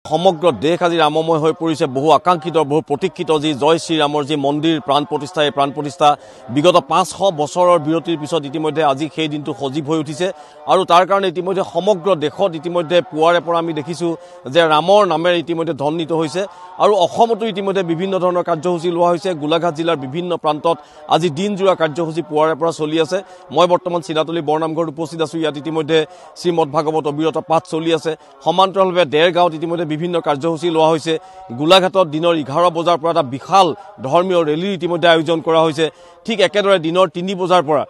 সমগ্ৰ দেশ আজি ৰামময় হৈ পৰিছে। বহু আকাংক্ষিত বহু প্ৰতীক্ষিত যি জয় শ্ৰীৰামৰ যি মন্দিৰ প্ৰাণ প্ৰতিষ্ঠা এই প্ৰাণ প্ৰতিষ্ঠা বিগত 500 বছৰৰ বিৰতিৰ পিছত ইতিমধ্যে আজি সেই দিনটো সজীৱ হৈ উঠিছে আৰু তাৰ কাৰণে ইতিমধ্যে সমগ্ৰ দেশত ইতিমধ্যে পুৱাৰে পৰা আমি দেখিছোঁ যে ৰামৰ নামেৰে ইতিমধ্যে ধ্বনিত হৈছে আৰু অসমতো ইতিমধ্যে বিভিন্ন ধৰণৰ কাৰ্যসূচী লোৱা হৈছে। গোলাঘাট জিলাৰ বিভিন্ন প্ৰান্তত আজি দিনজোৰা কাৰ্যসূচী পুৱাৰে পৰা চলি আছে। মই বৰ্তমান চিনাতলী বৰনামঘৰত উপস্থিত আছোঁ। ইয়াত ইতিমধ্যে শ্ৰীমদ ভাগৱত অবিৰত পাঠ চলি আছে। সমান্তৰালভাৱে দেৰগাঁৱত ইতিমধ্যে বিভিন্ন কাৰ্যসূচী লোৱা হৈছে। গোলাঘাটত দিনৰ 11 বজাৰ পৰা এটা বিশাল ধৰ্মীয় ৰেলীৰ ইতিমধ্যে আয়োজন কৰা হৈছে। ঠিক একেদৰে দিনৰ 3 বজাৰ পৰা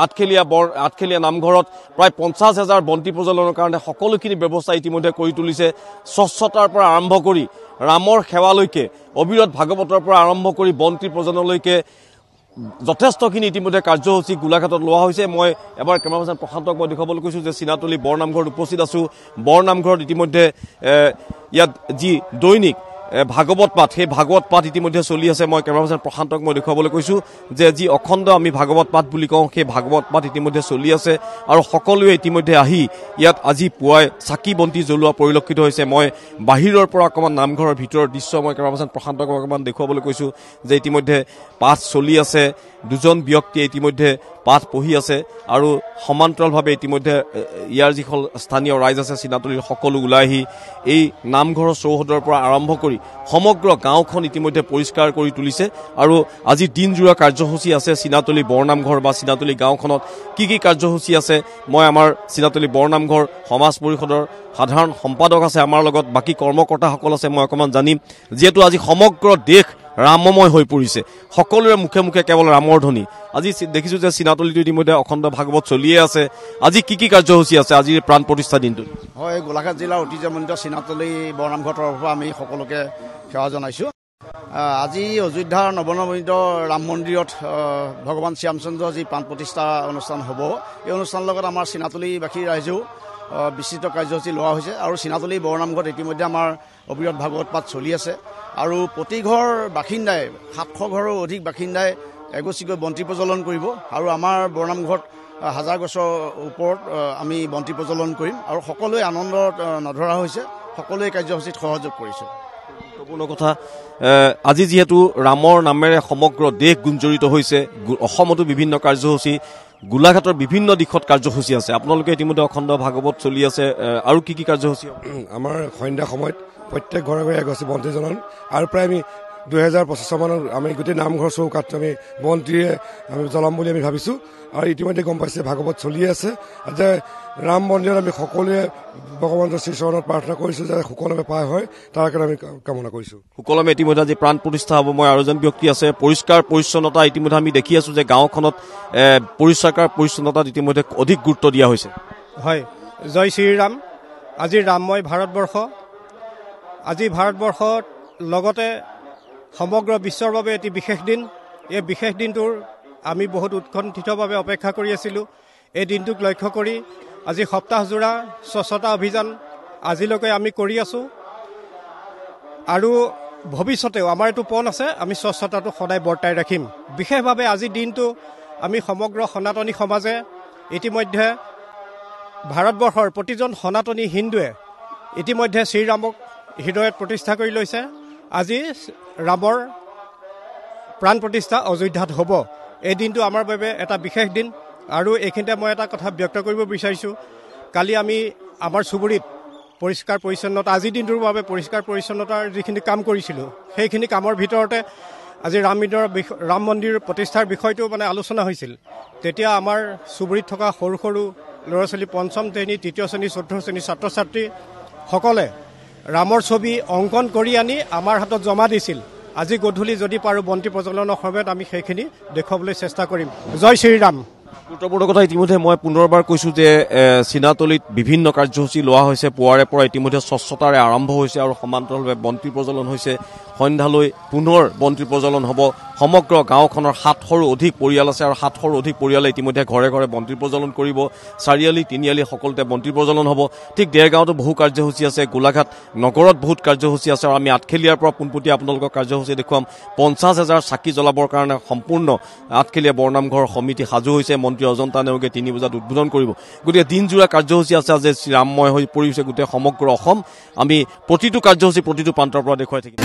আঠখেলীয়া নামঘৰত প্ৰায় 50,000 বন্তি প্ৰজ্বলনৰ কাৰণে সকলোখিনি ব্যৱস্থা ইতিমধ্যে কৰি তুলিছে। স্বচ্ছতাৰ পৰা আৰম্ভ কৰি ৰামৰ সেৱালৈকে অবিৰত ভাগৱতৰ পৰা আৰম্ভ কৰি বন্তি প্ৰজ্বলনলৈকে যথেষ্টখিনি ইতিমধ্যে কাৰ্যসূচী গোলাঘাটত লোৱা হৈছে। মই এবাৰ কেমেৰাপাৰ্চন প্ৰশান্তক মই দেখুৱাবলৈ কৈছোঁ যে চিনাতলী বৰনামঘৰত উপস্থিত আছোঁ। বৰনামঘৰত ইতিমধ্যে ইয়াত যি দৈনিক ভাগৱত পাঠ সেই ভাগৱত পাঠ ইতিমধ্যে চলি আছে। মই কেমেৰাপাৰ্চন প্ৰশান্তক মই দেখুৱাবলৈ কৈছোঁ যে যি অখণ্ড আমি ভাগৱত পাঠ বুলি কওঁ সেই ভাগৱত পাঠ ইতিমধ্যে চলি আছে আৰু সকলোৱে ইতিমধ্যে আহি ইয়াত আজি পুৱাই চাকি বন্তি জ্বলোৱা পৰিলক্ষিত হৈছে। মই বাহিৰৰ পৰা অকণমান নামঘৰৰ ভিতৰৰ দৃশ্য মই কেমেৰাপাৰ্চন প্ৰশান্তক অকণমান দেখুৱাবলৈ কৈছোঁ যে ইতিমধ্যে পাঠ চলি আছে। দুজন ব্যক্তিয়ে ইতিমধ্যে পাঠ পঢ়ি আছে আৰু সমান্তৰালভাৱে ইতিমধ্যে ইয়াৰ যিখন স্থানীয় ৰাইজ আছে চিনাতলীৰ সকলো ওলাই আহি এই নামঘৰৰ চৌহদৰ পৰা আৰম্ভ কৰি সমগ্ৰ গাঁওখন ইতিমধ্যে পৰিষ্কাৰ কৰি তুলিছে আৰু আজি দিনজোৰা কাৰ্যসূচী আছে চিনাতলী বৰনামঘৰ বা চিনাতলী গাঁওখনত কি কি কাৰ্যসূচী আছে। মই আমাৰ চিনাতলী বৰনামঘৰ সমাজ পৰিষদৰ সাধাৰণ সম্পাদক আছে আমাৰ লগত, বাকী কৰ্মকৰ্তাসকল আছে, মই অকণমান জানিম। যিহেতু আজি সমগ্ৰ দেশ ৰামময় হৈ পৰিছে, সকলোৰে মুখে মুখে কেৱল ৰামৰ ধ্বনি। আজি দেখিছোঁ যে চিনাতলীটো ইতিমধ্যে অখণ্ড ভাগৱত চলিয়ে আছে। আজি কি কি কাৰ্যসূচী আছে আজিৰ প্ৰাণ প্ৰতিষ্ঠা দিনটোত? হয়, গোলাঘাট জিলাৰ ঐতিহ্যমণ্ডিত চিনাতলী বৰনামঘৰ তৰফৰ পৰা আমি সকলোকে সেৱা জনাইছোঁ। আজি অযোধ্যাৰ নৱনিৰ্মিত ৰাম মন্দিৰত ভগৱান শ্ৰীৰামচন্দ্ৰ যি প্ৰাণ প্ৰতিষ্ঠা অনুষ্ঠান হ'ব, এই অনুষ্ঠানৰ লগত আমাৰ চিনাতলীবাসী ৰাইজেও বিস্তৃত কাৰ্যসূচী লোৱা হৈছে আৰু চিনাতলী বৰনামঘৰত ইতিমধ্যে আমাৰ অবিৰত ভাগৱত পাঠ চলি আছে আৰু প্ৰতি ঘৰ বাসিন্দাই 700 ঘৰৰ অধিক বাসিন্দাই এগছিকৈ বন্তি প্ৰজ্বলন কৰিব আৰু আমাৰ বৰনামঘৰত 1000 গছৰ ওপৰত আমি বন্তি প্ৰজ্বলন কৰিম আৰু সকলোৱে আনন্দত নধৰা হৈছে, সকলোৱে কাৰ্যসূচীত সহযোগ কৰিছে। গুৰুত্বপূৰ্ণ কথা, আজি যিহেতু ৰামৰ নামেৰে সমগ্ৰ দেশ গুঞ্জৰিত হৈছে, অসমতো বিভিন্ন কাৰ্যসূচী, গোলাঘাটৰ বিভিন্ন দিশত কাৰ্যসূচী আছে। আপোনালোকে ইতিমধ্যে অখণ্ড ভাগৱত চলি আছে আৰু কি কি কাৰ্যসূচী? আমাৰ সন্ধ্যা সময়ত প্ৰত্যেক ঘৰে ঘৰে এগছি বন্তি জ্বলন আৰু প্ৰায় আমি 2025 মানত আমি গোটেই নামঘৰ চৌকাত আমি বন্তিৰে আমি জ্বলাম বুলি আমি ভাবিছোঁ আৰু ইতিমধ্যে গম পাইছে ভাগৱত চলি আছে যে ৰাম মন্দিৰত আমি সকলোৱে ভগৱানৰ শ্ৰীচৰণত প্ৰাৰ্থনা কৰিছোঁ যে সুকলমে পাৰ হয়, তাৰ কাৰণে আমি কামনা কৰিছোঁ। সুকলমে ইতিমধ্যে আজি প্ৰাণ প্ৰতিষ্ঠা হ'ব। মই আৰু এজন ব্যক্তি আছে, পৰিষ্কাৰ পৰিচ্ছন্নতা ইতিমধ্যে আমি দেখি আছোঁ যে গাঁওখনত পৰিষ্কাৰ পৰিচ্ছন্নতাত ইতিমধ্যে অধিক গুৰুত্ব দিয়া হৈছে। হয়, জয় শ্ৰীৰাম। আজি ৰামময় ভাৰতবৰ্ষ, আজি ভাৰতবৰ্ষত লগতে সমগ্ৰ বিশ্বৰ বাবে এটি বিশেষ দিন। এই বিশেষ দিনটোৰ আমি বহুত উৎকণ্ঠিতভাৱে অপেক্ষা কৰি আছিলোঁ। এই দিনটোক লক্ষ্য কৰি আজি সপ্তাহজোৰা স্বচ্ছতা অভিযান আজিলৈকে আমি কৰি আছোঁ আৰু ভৱিষ্যতেও আমাৰ এইটো পণ আছে, আমি স্বচ্ছতাটো সদায় বৰ্তাই ৰাখিম। বিশেষভাৱে আজিৰ দিনটো আমি সমগ্ৰ সনাতনী সমাজে ইতিমধ্যে ভাৰতবৰ্ষৰ প্ৰতিজন সনাতনী হিন্দুৱে ইতিমধ্যে শ্ৰীৰামক হৃদয়ত প্ৰতিষ্ঠা কৰি লৈছে। আজি ৰামৰ প্ৰাণ প্ৰতিষ্ঠা অযোধ্যাত হ'ব। এই দিনটো আমাৰ বাবে এটা বিশেষ দিন আৰু এইখিনিতে মই এটা কথা ব্যক্ত কৰিব বিচাৰিছোঁ। কালি আমি আমাৰ চুবুৰীত পৰিষ্কাৰ পৰিচ্ছন্নতা, আজিৰ দিনটোৰ বাবে পৰিষ্কাৰ পৰিচ্ছন্নতাৰ যিখিনি কাম কৰিছিলোঁ, সেইখিনি কামৰ ভিতৰতে আজি ৰাম মন্দিৰ প্ৰতিষ্ঠাৰ বিষয়টো আলোচনা হৈছিল। তেতিয়া আমাৰ চুবুৰীত থকা সৰু সৰু ল'ৰা ছোৱালী 5ম শ্ৰেণী, 3য় শ্ৰেণী, 4ৰ্থ শ্ৰেণীৰ ছাত্ৰ ছাত্ৰীসকলে ৰামৰ ছবি অংকন কৰি আনি আমাৰ হাতত জমা দিছিল। আজি গধূলি যদি পাৰোঁ বন্তি প্ৰজ্বলনৰ সময়ত আমি সেইখিনি দেখুৱাবলৈ চেষ্টা কৰিম। জয় শ্ৰীৰাম। গুৰুত্বপূৰ্ণ কথা ইতিমধ্যে মই পুনৰবাৰ কৈছোঁ যে চিনাতলীত বিভিন্ন কাৰ্যসূচী লোৱা হৈছে। পুৱাৰে পৰা ইতিমধ্যে স্বচ্ছতাৰে আৰম্ভ হৈছে আৰু সমান্তৰালভাৱে বন্তি প্ৰজ্বলন হৈছে। সন্ধ্যালৈ পুনৰ বন্তি প্ৰজ্বলন হ'ব। সমগ্ৰ গাঁওখনৰ 700ৰো অধিক পৰিয়াল আছে আৰু 700ৰো অধিক পৰিয়ালে ইতিমধ্যে ঘৰে ঘৰে বন্তি প্ৰজ্বলন কৰিব। চাৰিআলি তিনিআলি সকলোতে বন্তি প্ৰজ্বলন হ'ব। ঠিক দেৰগাঁৱতো বহু কাৰ্যসূচী আছে, গোলাঘাট নগৰত বহুত কাৰ্যসূচী আছে আৰু আমি আঠখেলীয়াৰ পৰা পোনপটীয়া আপোনালোকৰ কাৰ্যসূচী দেখুৱাম। 50,000 চাকি জ্বলাবৰ কাৰণে সম্পূৰ্ণ আঠখেলীয়া বৰনামঘৰ সমিতি সাজু হৈছে। মন্ত্ৰী মুখ্যমন্ত্ৰী অজন্তা নেওগে 3 বজাত উদ্বোধন কৰিব গতিকে দিনজোৰা কাৰ্যসূচী আছে আজি ৰামময় হৈ পৰিছে গোটেই সমগ্ৰ অসম আমি প্ৰতিটো কাৰ্যসূচী প্ৰতিটো প্ৰান্তৰ পৰা দেখুৱাই থাকিম